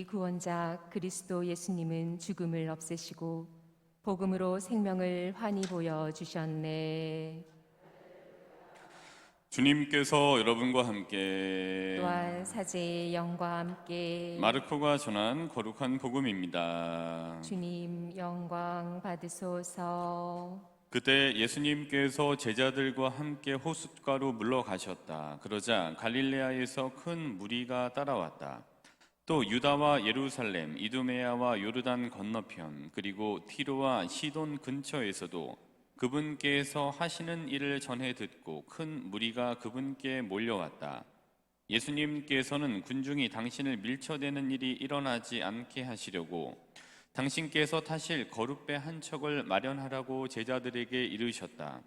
구원자 그리스도 예수님은 죽음을 없애시고 복음으로 생명을 환히 보여주셨네. 주님께서 여러분과 함께 또한 사제의 영과 함께 마르코가 전한 거룩한 복음입니다. 주님 영광 받으소서. 그때 예수님께서 제자들과 함께 호숫가로 물러가셨다. 그러자 갈릴레아에서 큰 무리가 따라왔다. 또 유다와 예루살렘, 이두메아와 요르단 건너편, 그리고 티로와 시돈 근처에서도 그분께서 하시는 일을 전해 듣고 큰 무리가 그분께 몰려왔다. 예수님께서는 군중이 당신을 밀쳐대는 일이 일어나지 않게 하시려고 당신께서 타실 거룻배 한 척을 마련하라고 제자들에게 이르셨다.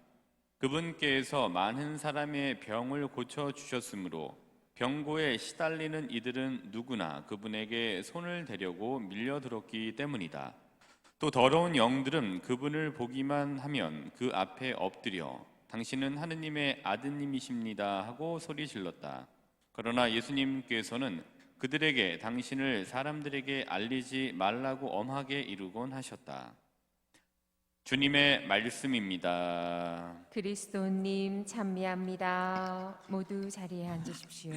그분께서 많은 사람의 병을 고쳐주셨으므로 병고에 시달리는 이들은 누구나 그분에게 손을 대려고 밀려들었기 때문이다. 또 더러운 영들은 그분을 보기만 하면 그 앞에 엎드려 당신은 하느님의 아드님이십니다 하고 소리 질렀다. 그러나 예수님께서는 그들에게 당신을 사람들에게 알리지 말라고 엄하게 이르곤 하셨다. 주님의 말씀입니다. 그리스도님 찬미합니다. 모두 자리에 앉으십시오.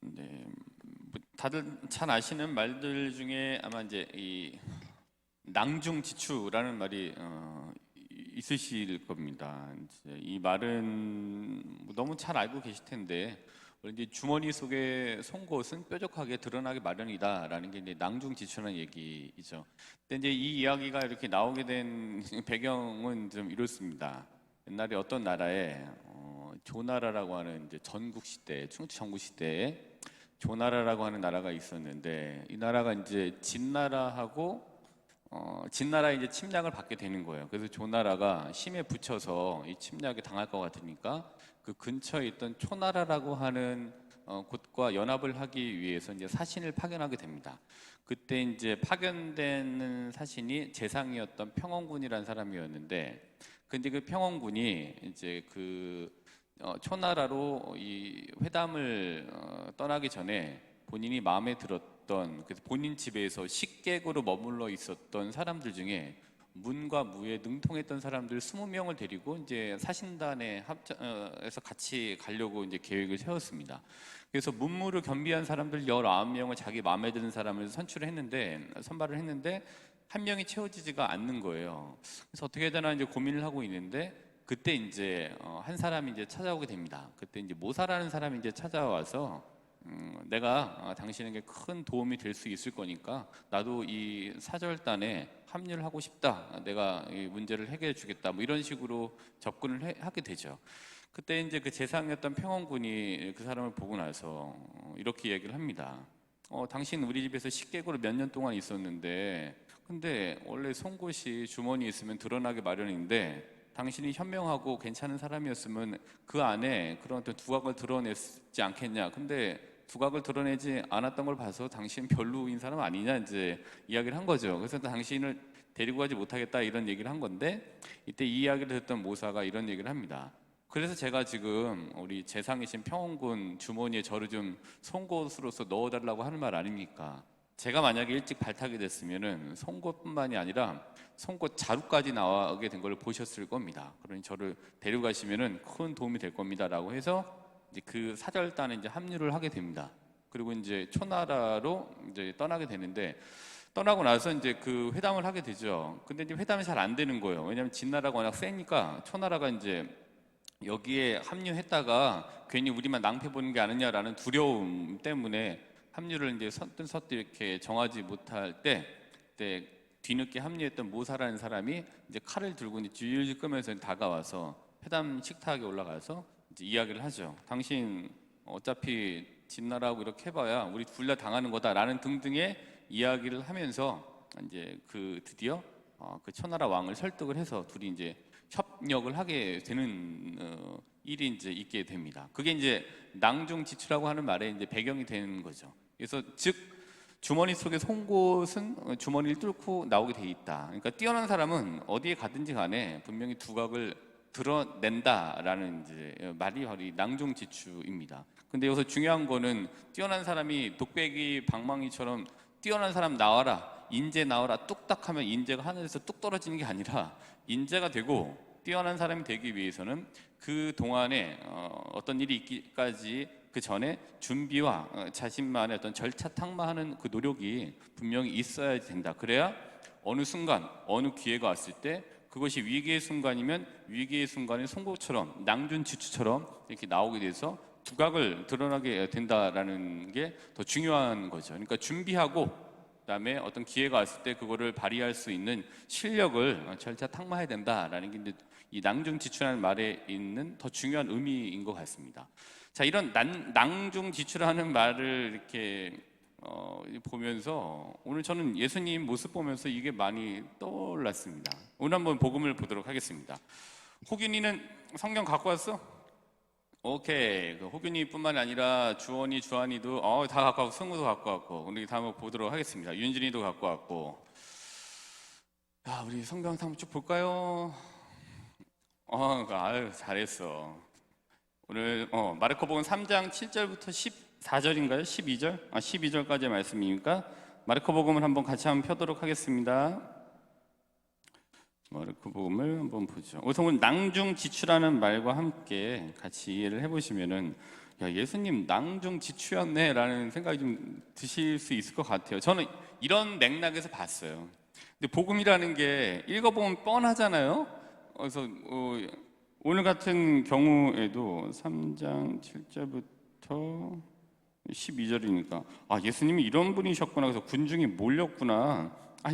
네, 다들 잘 아시는 말들 중에 아마 이제 이 낭중지추라는 말이 있으실 겁니다. 이 말은 너무 잘 알고 계실 텐데, 이제 주머니 속에 송곳은 뾰족하게 드러나기 마련이다라는 게 이제 낭중지추라는 얘기이죠. 근데 이제 이 이야기가 이렇게 나오게 된 배경은 좀 이렇습니다. 옛날에 어떤 나라에 조나라라고 하는 이제 전국 시대, 충치 전국 시대에 조나라라고 하는 나라가 있었는데, 이 나라가 이제 진나라의 이제 침략을 받게 되는 거예요. 그래서 조나라가 힘에 부쳐서 이 침략에 당할 것 같으니까 그 근처에 있던 초나라라고 하는 곳과 연합을 하기 위해서 이제 사신을 파견하게 됩니다. 그때 이제 파견되는 사신이 재상이었던 평원군이라는 사람이었는데, 근데 그 평원군이 이제 그 초나라로 이 회담을 떠나기 전에 본인이 마음에 들었던, 그래서 본인 집에서 식객으로 머물러 있었던 사람들 중에 문과 무에 능통했던 사람들 20명을 데리고 이제 사신단에 합쳐서 같이 가려고 이제 계획을 세웠습니다. 그래서 문무를 겸비한 사람들 19명을 자기 마음에 드는 사람을 선발을 했는데 한 명이 채워지지가 않는 거예요. 그래서 어떻게 해야 되나 이제 고민을 하고 있는데, 그때 이제 한 사람이 이제 찾아오게 됩니다. 그때 이제 모사라는 사람이 이제 찾아와서 내가 당신에게 큰 도움이 될 수 있을 거니까 나도 이 사절단에 합류를 하고 싶다. 내가 이 문제를 해결해 주겠다. 뭐 이런 식으로 접근을 하게 되죠. 그때 이제 그 재상이었던 평원군이 그 사람을 보고 나서 이렇게 얘기를 합니다. 당신 우리 집에서 식객으로 몇 년 동안 있었는데, 근데 원래 송곳이 주머니에 있으면 드러나기 마련인데, 당신이 현명하고 괜찮은 사람이었으면 그 안에 그런 어떤 두각을 드러냈지 않겠냐. 근데 두각을 드러내지 않았던 걸 봐서 당신 별로인 사람 아니냐 이제 이야기를 한 거죠. 그래서 당신을 데리고 가지 못하겠다 이런 얘기를 한 건데, 이때 이 이야기를 듣던 모사가 이런 얘기를 합니다. 그래서 제가 지금 우리 재상이신 평원군 주머니에 저를 좀 송곳으로서 넣어달라고 하는 말 아닙니까? 제가 만약에 일찍 발탁이 됐으면은 송곳뿐만이 아니라 송곳 자루까지 나오게 된 걸 보셨을 겁니다. 그러니 저를 데려가시면은 큰 도움이 될 겁니다라고 해서 이제 그 사절단에 이제 합류를 하게 됩니다. 그리고 이제 초나라로 이제 떠나게 되는데, 떠나고 나서 이제 그 회담을 하게 되죠. 근데 이제 회담이 잘 안 되는 거예요. 왜냐하면 진나라가 워낙 세니까 초나라가 이제 여기에 합류했다가 괜히 우리만 낭패 보는 게 아니냐라는 두려움 때문에 합류를 이제 서툰 이렇게 정하지 못할 때, 그때 뒤늦게 합류했던 모사라는 사람이 이제 칼을 들고 이제 줄줄 끄면서 다가와서 회담 식탁에 올라가서 이제 이야기를 하죠. 당신 어차피 진나라하고 이렇게 해봐야 우리 둘 다 당하는 거다라는 등등의 이야기를 하면서 이제 그 드디어 그 초나라 왕을 설득을 해서 둘이 이제 협력을 하게 되는 일이 이제 있게 됩니다. 그게 이제 낭중지추라고 하는 말의 이제 배경이 되는 거죠. 그래서 즉 주머니 속에 송곳은 주머니를 뚫고 나오게 돼 있다. 그러니까 뛰어난 사람은 어디에 가든지 간에 분명히 두각을 드러낸다라는 이제 말이 바로 이 낭중지추입니다. 근데 여기서 중요한 거는 뛰어난 사람이 독배기 방망이처럼 뛰어난 사람 나와라, 인재 나와라 뚝딱 하면 인재가 하늘에서 뚝 떨어지는 게 아니라 인재가 되고 뛰어난 사람이 되기 위해서는 그 동안에 어떤 일이 있기까지 그 전에 준비와 자신만의 어떤 절차 탁마하는 그 노력이 분명히 있어야 된다. 그래야 어느 순간 어느 기회가 왔을 때 그것이 위기의 순간이면 위기의 순간에 송곳처럼 낭준지추처럼 이렇게 나오게 돼서 두각을 드러나게 된다라는 게 더 중요한 거죠. 그러니까 준비하고 그다음에 어떤 기회가 왔을 때 그거를 발휘할 수 있는 실력을 절차 탁마해야 된다라는 게 이 낭중지추라는 말에 있는 더 중요한 의미인 것 같습니다. 자, 이런 낭중지추라는 말을 이렇게 보면서 오늘 저는 예수님 모습 보면서 이게 많이 떠올랐습니다. 오늘 한번 복음을 보도록 하겠습니다. 호균이는 성경 갖고 왔어? 오케이. 그 호균이뿐만 아니라 주원이, 주한이도 다 갖고 왔고, 승우도 갖고 왔고, 우리 다 한번 보도록 하겠습니다. 윤진이도 갖고 왔고. 야, 우리 성경 한번 쭉 볼까요? 아유, 잘했어. 오늘 마르코복음 3장 7절부터 14절인가요? 12절? 12절까지의 말씀이니까 마르코복음을 한번 같이 한번 펴도록 하겠습니다. 마르코복음을 한번 보죠. 우선 낭중지추라는 말과 함께 같이 이해를 해보시면은 야, 예수님 낭중지추였네라는 생각이 좀 드실 수 있을 것 같아요. 저는 이런 맥락에서 봤어요. 근데 복음이라는 게 읽어보면 뻔하잖아요. 그래서 오늘 같은 경우에도 3장 7절부터 12절이니까 예수님이 이런 분이셨구나. 그래서 군중이 몰렸구나.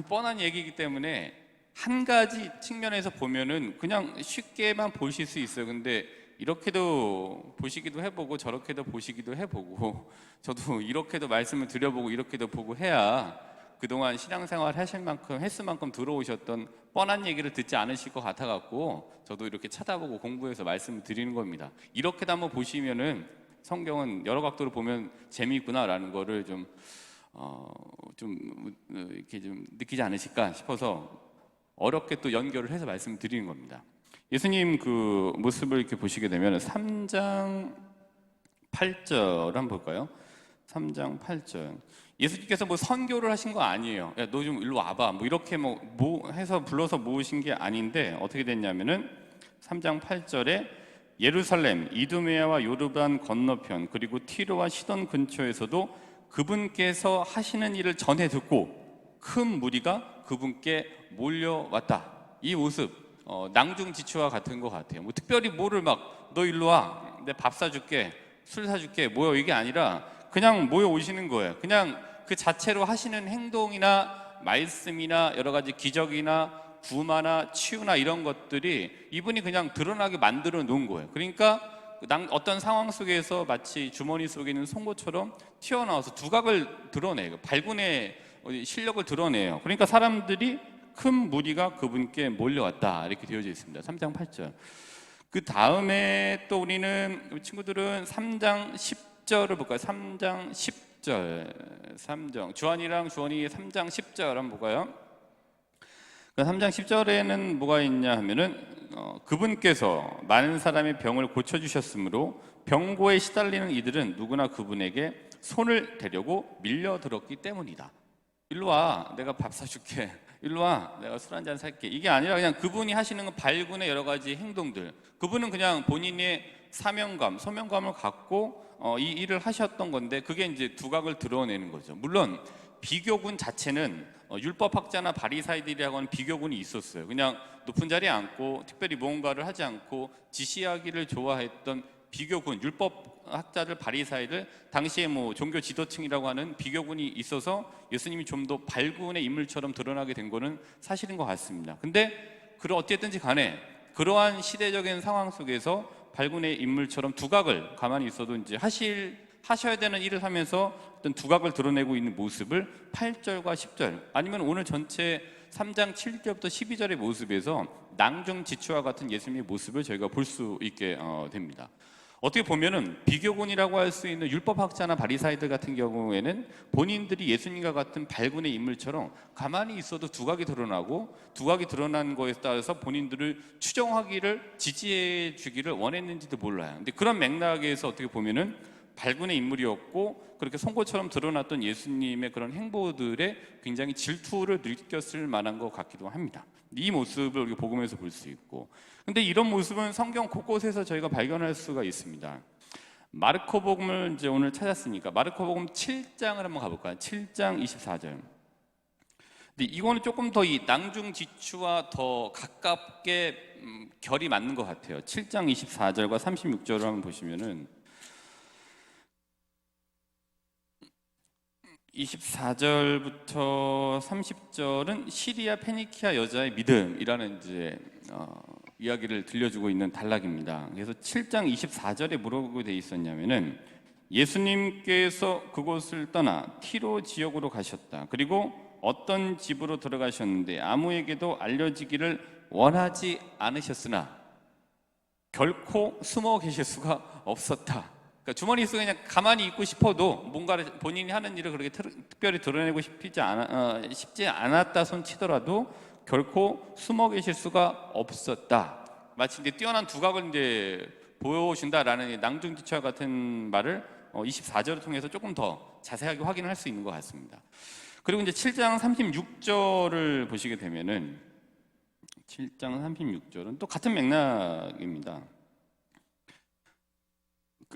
뻔한 얘기이기 때문에 한 가지 측면에서 보면은 그냥 쉽게만 보실 수 있어요. 근데 이렇게도 보시기도 해보고 저렇게도 보시기도 해보고 저도 이렇게도 말씀을 드려보고 이렇게도 보고 해야 그동안 신앙생활 하실 만큼 횟수 만큼 들어오셨던 뻔한 얘기를 듣지 않으실 것 같아갖고 저도 이렇게 찾아보고 공부해서 말씀을 드리는 겁니다. 이렇게도 한번 보시면은 성경은 여러 각도로 보면 재미있구나라는 거를 좀 이렇게 좀 느끼지 않으실까 싶어서 어렵게 또 연결을 해서 말씀을 드리는 겁니다. 예수님 그 모습을 이렇게 보시게 되면 3장 8절 한번 볼까요? 3장 8절. 예수님께서 뭐 선교를 하신 거 아니에요. 야, 너 좀 일로 와봐. 뭐 이렇게 뭐 해서 불러서 모으신 게 아닌데 어떻게 됐냐면은 3장 8절에 예루살렘, 이두메아와 요르단 건너편 그리고 티로와 시돈 근처에서도 그분께서 하시는 일을 전해 듣고 큰 무리가 그분께 몰려왔다. 이 모습 낭중지추와 같은 것 같아요. 뭐 특별히 뭐를 막 너 일로 와, 내 밥 사줄게, 술 사줄게, 뭐요 이게 아니라 그냥 모여 오시는 거예요. 그냥 그 자체로 하시는 행동이나 말씀이나 여러 가지 기적이나 구마나 치유나 이런 것들이 이분이 그냥 드러나게 만들어 놓은 거예요. 그러니까 어떤 상황 속에서 마치 주머니 속에 있는 송곳처럼 튀어나와서 두각을 드러내요. 발군의 실력을 드러내요. 그러니까 사람들이 큰 무리가 그분께 몰려왔다 이렇게 되어져 있습니다. 3장 8절. 그 다음에 또 우리는 친구들은 3장 10절을 볼까요? 3장 10절. 3장 주한이랑 주원이 3장 10절 한번 볼까요? 3장 10절에는 뭐가 있냐 하면은 그분께서 많은 사람의 병을 고쳐주셨으므로 병고에 시달리는 이들은 누구나 그분에게 손을 대려고 밀려들었기 때문이다. 일로 와, 내가 밥 사줄게. 일로 와, 내가 술 한잔 살게. 이게 아니라 그냥 그분이 하시는 건 발군의 여러 가지 행동들. 그분은 그냥 본인의 사명감, 소명감을 갖고 이 일을 하셨던 건데 그게 이제 두각을 드러내는 거죠. 물론 비교군 자체는 율법학자나 바리사이들이라고 하는 비교군이 있었어요. 그냥 높은 자리에 앉고 특별히 무언가를 하지 않고 지시하기를 좋아했던 비교군, 율법학자들, 바리사이들, 당시에 뭐 종교 지도층이라고 하는 비교군이 있어서 예수님이 좀 더 발군의 인물처럼 드러나게 된 거는 사실인 것 같습니다. 근데 어쨌든지 간에 그러한 시대적인 상황 속에서 발군의 인물처럼 두각을 가만히 있어도 이제 하셔야 되는 일을 하면서 어떤 두각을 드러내고 있는 모습을 8절과 10절 아니면 오늘 전체 3장 7절부터 12절의 모습에서 낭중지추와 같은 예수님의 모습을 저희가 볼 수 있게 됩니다. 어떻게 보면은 비교군이라고 할 수 있는 율법학자나 바리사이들 같은 경우에는 본인들이 예수님과 같은 발군의 인물처럼 가만히 있어도 두각이 드러나고 두각이 드러난 거에 따라서 본인들을 추종하기를 지지해 주기를 원했는지도 몰라요. 근데 그런 맥락에서 어떻게 보면은 발군의 인물이었고 그렇게 송곳처럼 드러났던 예수님의 그런 행보들에 굉장히 질투를 느꼈을 만한 것 같기도 합니다. 이 모습을 우리가 복음에서 볼 수 있고, 근데 이런 모습은 성경 곳곳에서 저희가 발견할 수가 있습니다. 마르코복음을 이제 오늘 찾았으니까 마르코복음 7장을 한번 가볼까요? 7장 24절. 근데 이거는 조금 더 이 낭중지추와 더 가깝게 결이 맞는 것 같아요. 7장 24절과 36절을 한번 보시면은 24절부터 30절은 시리아 페니키아 여자의 믿음이라는 이제 이야기를 들려주고 있는 단락입니다. 그래서 7장 24절에 뭐라고 돼 있었냐면은 예수님께서 그곳을 떠나 티로 지역으로 가셨다. 그리고 어떤 집으로 들어가셨는데 아무에게도 알려지기를 원하지 않으셨으나 결코 숨어 계실 수가 없었다. 그러니까 주머니 속에 그냥 가만히 있고 싶어도 뭔가를 본인이 하는 일을 그렇게 특별히 드러내고 싶지 않았다 손치더라도 결코 숨어 계실 수가 없었다. 마치 이제 뛰어난 두각을 이제 보여준다라는 낭중지추와 같은 말을 24절을 통해서 조금 더 자세하게 확인할 수 있는 것 같습니다. 그리고 이제 7장 36절을 보시게 되면은 7장 36절은 또 같은 맥락입니다.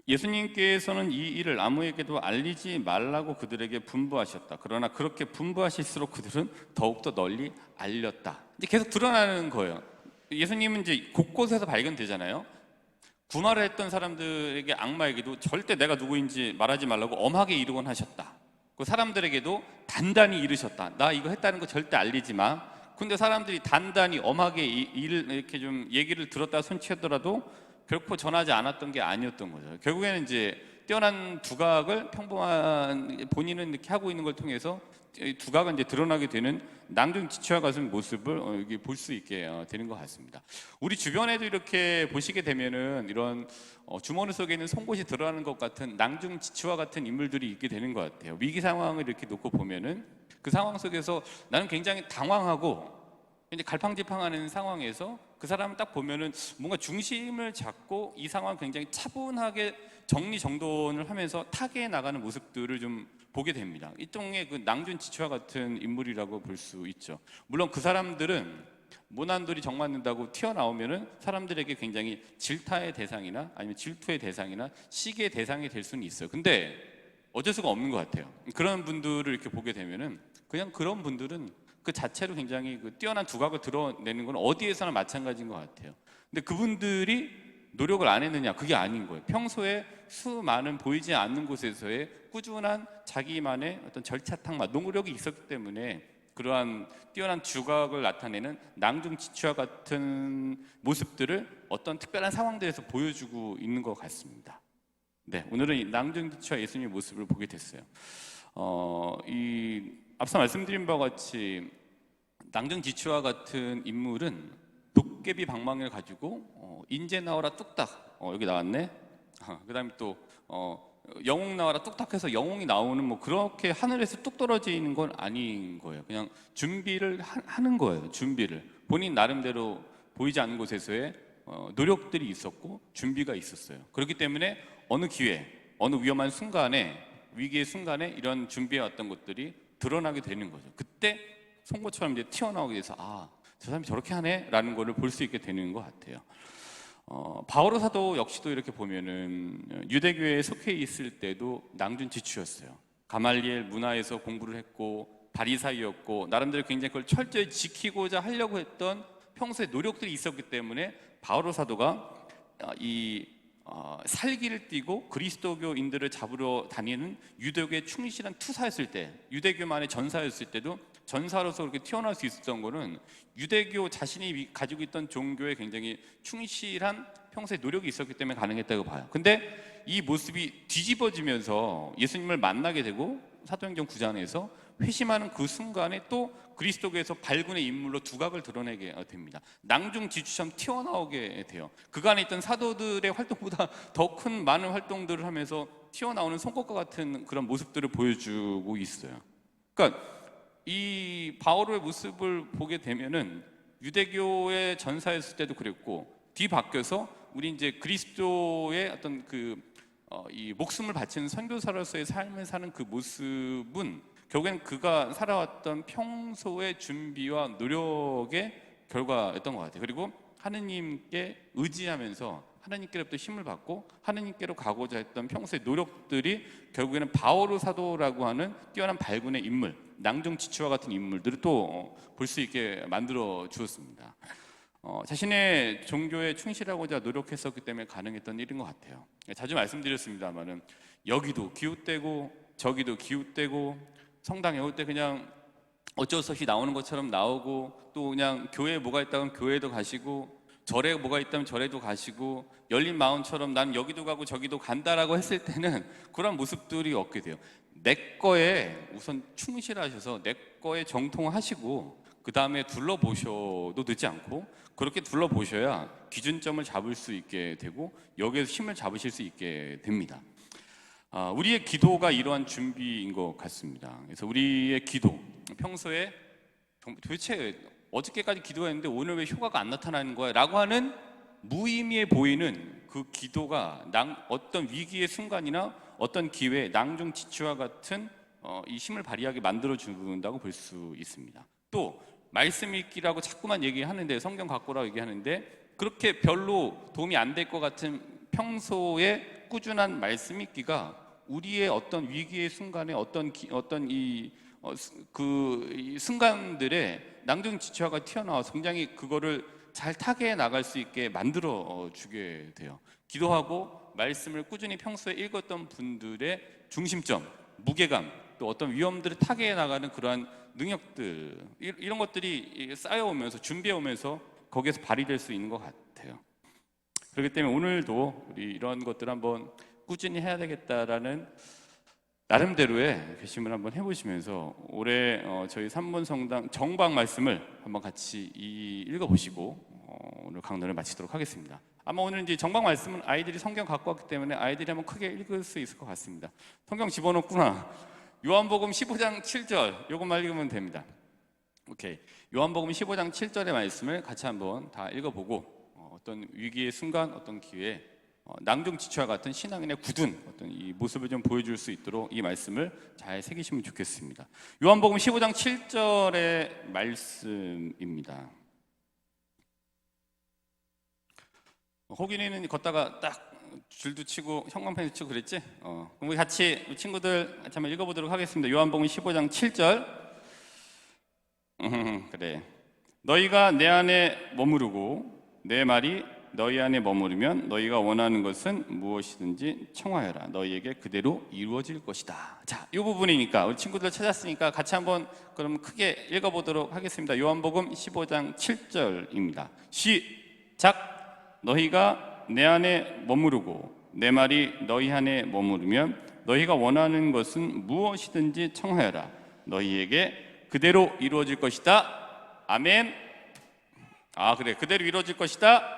예수님께서는 이 일을 아무에게도 알리지 말라고 그들에게 분부하셨다. 그러나 그렇게 분부하실수록 그들은 더욱더 널리 알렸다. 이제 계속 드러나는 거예요. 예수님은 이제 곳곳에서 발견되잖아요. 구마를 했던 사람들에게 악마에게도 절대 내가 누구인지 말하지 말라고 엄하게 이르곤 하셨다. 그 사람들에게도 단단히 이르셨다. 나 이거 했다는 거 절대 알리지 마. 근데 사람들이 단단히 엄하게 이렇게 좀 얘기를 들었다 손치더라도 결코 전하지 않았던 게 아니었던 거죠. 결국에는 이제 뛰어난 두각을 평범한 본인은 이렇게 하고 있는 걸 통해서 두각은 이제 드러나게 되는 낭중지추와 같은 모습을 여기 볼 수 있게 되는 것 같습니다. 우리 주변에도 이렇게 보시게 되면은 이런 주머니 속에 있는 송곳이 드러나는 것 같은 낭중지추와 같은 인물들이 있게 되는 것 같아요. 위기 상황을 이렇게 놓고 보면은 그 상황 속에서 나는 굉장히 당황하고 이제 갈팡질팡하는 상황에서 그 사람을 딱 보면은 뭔가 중심을 잡고 이 상황을 굉장히 차분하게 정리정돈을 하면서 타개해 나가는 모습들을 좀 보게 됩니다. 일종의 그 낭중지추와 같은 인물이라고 볼 수 있죠. 물론 그 사람들은 모난돌이 정맞는다고 튀어나오면은 사람들에게 굉장히 질타의 대상이나 아니면 질투의 대상이나 시기의 대상이 될 수는 있어요. 근데 어쩔 수가 없는 것 같아요. 그런 분들을 이렇게 보게 되면은 그냥 그런 분들은 그 자체로 굉장히 그 뛰어난 두각을 드러내는 건 어디에서나 마찬가지인 것 같아요. 근데 그분들이 노력을 안 했느냐? 그게 아닌 거예요. 평소에 수많은 보이지 않는 곳에서의 꾸준한 자기만의 어떤 절차탕마 노력이 있었기 때문에 그러한 뛰어난 두각을 나타내는 낭중지추와 같은 모습들을 어떤 특별한 상황들에서 보여주고 있는 것 같습니다. 네, 오늘은 이 낭중지추와 예수님의 모습을 보게 됐어요. 앞서 말씀드린 바와 같이 낭중지추와 같은 인물은 도깨비 방망이를 가지고 인제 나와라 뚝딱 여기 나왔네. 그 다음에 또 영웅 나와라 뚝딱 해서 영웅이 나오는 뭐 그렇게 하늘에서 뚝 떨어지는 건 아닌 거예요. 그냥 준비를 하는 거예요. 준비를 본인 나름대로 보이지 않는 곳에서의 노력들이 있었고 준비가 있었어요. 그렇기 때문에 어느 기회, 어느 위험한 순간에 위기의 순간에 이런 준비해왔던 것들이 드러나게 되는 거죠. 그때 송곳처럼 이제 튀어나오게 돼서 저 사람이 저렇게 하네 라는 거를 볼 수 있게 되는 것 같아요. 바오로 사도 역시도 이렇게 보면은 유대교회에 속해 있을 때도 낭중지추였어요. 가말리엘 문화에서 공부를 했고 바리사이였고 나름대로 굉장히 그걸 철저히 지키고자 하려고 했던 평소에 노력들이 있었기 때문에 바오로 사도가 살기를 띠고 그리스도교인들을 잡으러 다니는 유대교의 충실한 투사였을 때, 유대교만의 전사였을 때도 전사로서 그렇게 튀어나올 수 있었던 거는 유대교 자신이 가지고 있던 종교에 굉장히 충실한 평소에 노력이 있었기 때문에 가능했다고 봐요. 근데 이 모습이 뒤집어지면서 예수님을 만나게 되고 사도행전 9장에서 회심하는 그 순간에 또 그리스도교에서 발군의 인물로 두각을 드러내게 됩니다. 낭중지추처럼 튀어나오게 돼요. 그간에 있던 사도들의 활동보다 더 큰 많은 활동들을 하면서 튀어나오는 송곳과 같은 그런 모습들을 보여주고 있어요. 그러니까 이 바오로의 모습을 보게 되면은 유대교의 전사였을 때도 그랬고 뒤바뀌어서 우리 이제 그리스도의 어떤 그 이 목숨을 바치는 선교사로서의 삶을 사는 그 모습은 결국엔 그가 살아왔던 평소의 준비와 노력의 결과였던 것 같아요. 그리고 하느님께 의지하면서 하나님께로부터 힘을 받고 하나님께로 가고자 했던 평소의 노력들이 결국에는 바오로 사도라고 하는 뛰어난 발군의 인물, 낭종지추와 같은 인물들을 또 볼 수 있게 만들어 주었습니다. 자신의 종교에 충실하고자 노력했었기 때문에 가능했던 일인 것 같아요. 자주 말씀드렸습니다만은 여기도 기웃대고 저기도 기웃대고 성당에 올 때 그냥 어쩔 수 없이 나오는 것처럼 나오고, 또 그냥 교회에 뭐가 있다면 교회도 가시고, 절에 뭐가 있다면 절에도 가시고, 열린 마음처럼 난 여기도 가고 저기도 간다라고 했을 때는 그런 모습들이 없게 돼요. 내 거에 우선 충실하셔서 내 거에 정통하시고 그 다음에 둘러보셔도 늦지 않고, 그렇게 둘러보셔야 기준점을 잡을 수 있게 되고 여기에서 힘을 잡으실 수 있게 됩니다. 우리의 기도가 이러한 준비인 것 같습니다. 그래서 우리의 기도, 평소에 도대체 어저께까지 기도했는데 오늘 왜 효과가 안 나타나는 거야? 라고 하는 무의미해 보이는 그 기도가 어떤 위기의 순간이나 어떤 기회에 낭종지추와 같은 이 힘을 발휘하게 만들어준다고 볼 수 있습니다. 또 말씀 읽기라고 자꾸만 얘기하는데, 성경 갖고라고 얘기하는데, 그렇게 별로 도움이 안 될 것 같은 평소에 꾸준한 말씀 읽기가 우리의 어떤 위기의 순간에 이 순간들에 낭종지추화가 튀어나와서 굉장히 그거를 잘 타개해 나갈 수 있게 만들어 주게 돼요. 기도하고 말씀을 꾸준히 평소에 읽었던 분들의 중심점, 무게감, 또 어떤 위험들을 타개해 나가는 그러한 능력들, 이런 것들이 쌓여오면서 준비해오면서 거기에서 발휘될 수 있는 것 같아요. 그렇기 때문에 오늘도 우리 이런 것들 한번 꾸준히 해야 되겠다라는 나름대로의 결심을 한번 해보시면서 올해 저희 3번 성당 정방 말씀을 한번 같이 읽어보시고 오늘 강론을 마치도록 하겠습니다. 아마 오늘 이제 정방 말씀은 아이들이 성경 갖고 왔기 때문에 아이들이 한번 크게 읽을 수 있을 것 같습니다. 성경 집어넣구나. 요한복음 15장 7절 요것만 읽으면 됩니다. 오케이. 요한복음 15장 7절의 말씀을 같이 한번 다 읽어보고 어떤 위기의 순간, 어떤 기회에 낭종지추와 같은 신앙인의 굳은 어떤 이 모습을 좀 보여줄 수 있도록 이 말씀을 잘 새기시면 좋겠습니다. 요한복음 15장 7절의 말씀입니다. 호균이는 걷다가 딱 줄도 치고 형광펜도 치고 그랬지? 그럼 우리 같이 친구들 같이 한번 읽어보도록 하겠습니다. 요한복음 15장 7절. 그래. 너희가 내 안에 머무르고 내 말이 너희 안에 머무르면 너희가 원하는 것은 무엇이든지 청하여라. 너희에게 그대로 이루어질 것이다. 자, 이 부분이니까 우리 친구들 찾았으니까 같이 한번 그럼 크게 읽어보도록 하겠습니다. 요한복음 15장 7절입니다. 시작. 너희가 내 안에 머무르고 내 말이 너희 안에 머무르면 너희가 원하는 것은 무엇이든지 청하여라. 너희에게 그대로 이루어질 것이다. 아멘. 그래. 그대로 이루어질 것이다.